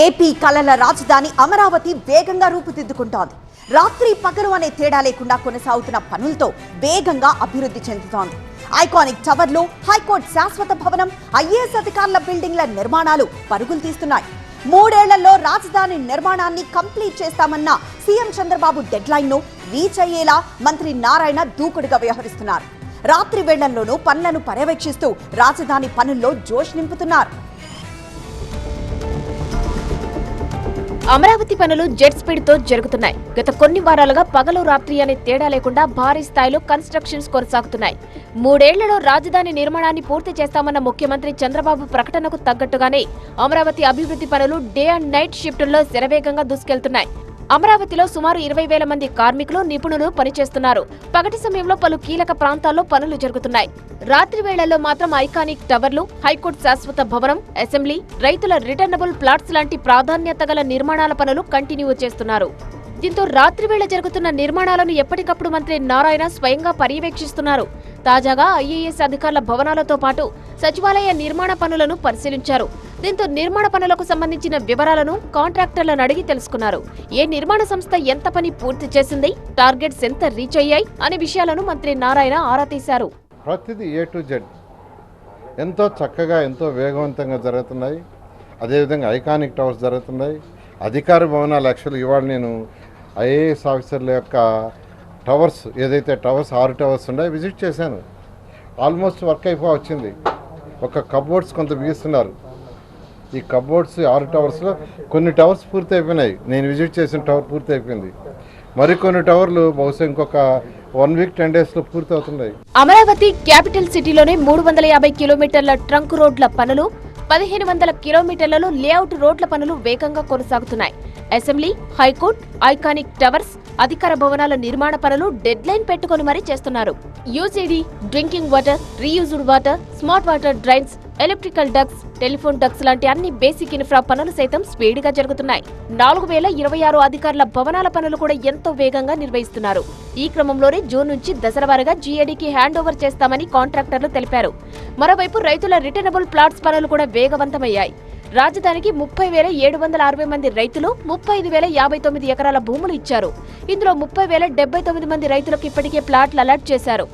AP కలల రాజధాని అమరావతి వేగంగా రూపుదిద్దుకుంటోంది. రాత్రి పగలు అనే తేడా లేకుండా కొనసాగుతున్న పనులతో వేగంగా అభివృద్ధి చెందుతోంది. ఐకానిక్ టవర్లు, హైకోర్టు శాశ్వత భవనం, ఐఏఎస్ అధికారుల బిల్డింగ్ల నిర్మాణాలు పరుగులు తీస్తున్నాయి. 3 ఏళ్లలో రాజధాని నిర్మాణాన్ని కంప్లీట్ చేస్తామన్న సీఎం చంద్రబాబు డెడ్లైన్ ను రీచ్ అయ్యేలా మంత్రి నారాయణ దూకుడుగా వ్యవహరిస్తున్నారు. రాత్రి వేళల్లోనూ పనులను పర్యవేక్షిస్తూ రాజధాని పనుల్లో జోష్ నింపుతున్నారు. అమరావతి పనులు జెట్ స్పీడ్ తో జరుగుతున్నాయి. గత కొన్ని వారాలుగా పగలు రాత్రి అనే తేడా లేకుండా భారీ స్థాయిలో కన్స్ట్రక్షన్స్ కొనసాగుతున్నాయి. 3 ఏళ్లలో రాజధాని నిర్మాణాన్ని పూర్తి చేస్తామన్న ముఖ్యమంత్రి చంద్రబాబు ప్రకటనకు తగ్గట్టుగానే అమరావతి అభివృద్ధి పనులు డే అండ్ నైట్ షిఫ్టుల్లో శరవేగంగా దూసుకెళ్తున్నాయి. అమరావతిలో సుమారు 20,000 మంది కార్మికులు, నిపుణులు పనిచేస్తున్నారు. పగటి సమయంలో పలు కీలక ప్రాంతాల్లో పనులు జరుగుతున్నాయి. రాత్రి వేళల్లో మాత్రం ఐకానిక్ టవర్లు, హైకోర్టు శాశ్వత భవనం, అసెంబ్లీ, రైతుల రిటర్నబుల్ ప్లాట్స్ లాంటి ప్రాధాన్యత గల నిర్మాణాల పనులు కంటిన్యూ చేస్తున్నారు. దీంతో రాత్రి వేళ జరుగుతున్న నిర్మాణాలను ఎప్పటికప్పుడు మంత్రి నారాయణ స్వయంగా పర్యవేక్షిస్తున్నారు. తాజాగా ఐఏఎస్ అధికారుల భవనాలతో పాటు సచివాలయ నిర్మాణ పనులను పరిశీలించారు. దీంతో నిర్మాణ పనులకు సంబంధించిన వివరాలను కాంట్రాక్టర్లను అడిగి తెలుసుకున్నారు. ఏ నిర్మాణ సంస్థ ఎంత పని పూర్తి చేసింది, టార్గెట్స్ ఎంత రీచ్ అయ్యాయి అనే విషయాలను మంత్రి నారాయణ ఆరా తీశారు. ప్రతిదీ A to Z ఎంతో చక్కగా, ఎంతో వేగవంతంగా జరుగుతున్నాయి. అదేవిధంగా ఐకానిక్ టవర్స్ జరుగుతున్నాయి. అధికార భవనాలు యాక్చువల్ ఇవాళ నేను ఐఏఎస్ ఆఫీసర్ల యొక్క టవర్స్, ఏదైతే టవర్స్ 6 టవర్స్ ఉన్నాయో విజిట్ చేశాను. ఆల్మోస్ట్ వర్క్ వచ్చింది. ఒక కబోర్డ్స్ కొంత బిగిస్తున్నారు. ఈ కబోర్డ్స్ 6 టవర్స్లో కొన్ని టవర్స్ పూర్తి అయిపోయినాయి. నేను విజిట్ చేసిన టవర్ పూర్తి అయిపోయింది. మరికొన్ని టవర్లు బహుశా ఇంకొక 1 వీక్ 10 డేస్లో పూర్తి అవుతున్నాయి. అమరావతి క్యాపిటల్ సిటీలోనే 350 కిలోమీటర్ల ట్రంక్ రోడ్ల పనులు, 1500 కిలోమీటర్లలో లేఅవుట్ రోడ్ల పనులు వేగంగా కొనసాగుతున్నాయి. అసెంబ్లీ, హైకోర్టు, ఐకానిక్ టవర్స్, అధికార భవనాల నిర్మాణ పనులు డెడ్ లైన్ పెట్టుకుని మరీ చేస్తున్నారు. UCD, drinking water, reused water, smart water drains, electrical ducks, telephone ducks లాంటి అన్ని బేసిక్ ఇన్ఫ్రా పనులు సైతం స్పీడ్గా జరుగుతున్నాయి. 4026 అధికారుల భవనాల పనులు కూడా ఎంతో వేగంగా నిర్వహిస్తున్నారు. ఈ క్రమంలోనే జూన్ నుంచి దశలవారీగా జీఏడీకి హ్యాండ్ ఓవర్ చేస్తామని కాంట్రాక్టర్లు తెలిపారు. మరోవైపు రైతుల రిటర్నబుల్ ప్లాట్స్ పనులు కూడా వేగవంతమయ్యాయి. రాజధానికి 30,760 మంది రైతులు 35,059 ఎకరాల భూములు ఇచ్చారు. ఇందులో 30,079 మంది రైతులకు ఇప్పటికే ప్లాట్లు అలాట్ చేశారు.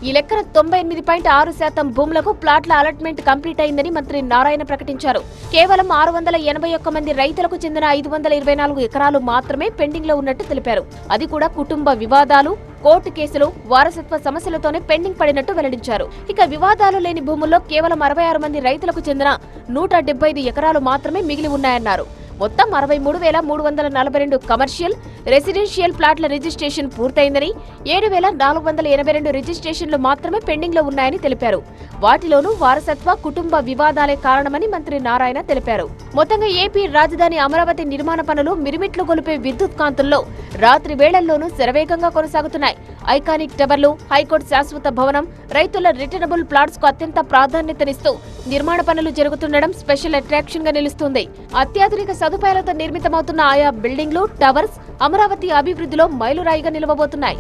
ఈ లెక్కన 98.6% భూములకు ప్లాట్ల అలాట్మెంట్ కంప్లీట్ అయిందని మంత్రి నారాయణ ప్రకటించారు. కేవలం 681 మంది రైతులకు చెందిన 524 ఎకరాలు మాత్రమే పెండింగ్ లో ఉన్నట్టు తెలిపారు. అది కూడా కుటుంబ వివాదాలు, కోర్టు కేసులు, వారసత్వ సమస్యలతోనే పెండింగ్ పడినట్టు వెల్లడించారు. ఇక వివాదాలు లేని భూముల్లో కేవలం 66 మంది రైతులకు చెందిన 175 ఎకరాలు మాత్రమే మిగిలి ఉన్నాయన్నారు. మొత్తం 63,342 కమర్షియల్, రెసిడెన్షియల్ ప్లాట్ల రిజిస్ట్రేషన్ పూర్తయిందని, 7,482 రిజిస్ట్రేషన్లు మాత్రమే పెండింగ్ లో ఉన్నాయని తెలిపారు. వాటిలోనూ వారసత్వ, కుటుంబ వివాదాలే కారణమని మంత్రి నారాయణ తెలిపారు. మొత్తంగా ఏపీ రాజధాని అమరావతి నిర్మాణ పనులు మిరుమిట్లు గొలిపే విద్యుత్ కాంతుల్లో రాత్రి వేళల్లోనూ శరవేగంగా కొనసాగుతున్నాయి. ఐకానిక్ టవర్లు, హైకోర్టు శాశ్వత భవనం, రైతుల రిటర్నబుల్ ప్లాట్స్ కు అత్యంత ప్రాధాన్యతనిస్తూ నిర్మాణ పనులు జరుగుతుండడం స్పెషల్ అట్రాక్షన్ గా నిలుస్తుంది. అత్యాధునిక సదుపాయాలతో నిర్మితమవుతున్న ఆయా బిల్డింగ్లు, టవర్స్ అమరావతి అభివృద్ధిలో మైలురాయిగా నిలవబోతున్నాయి.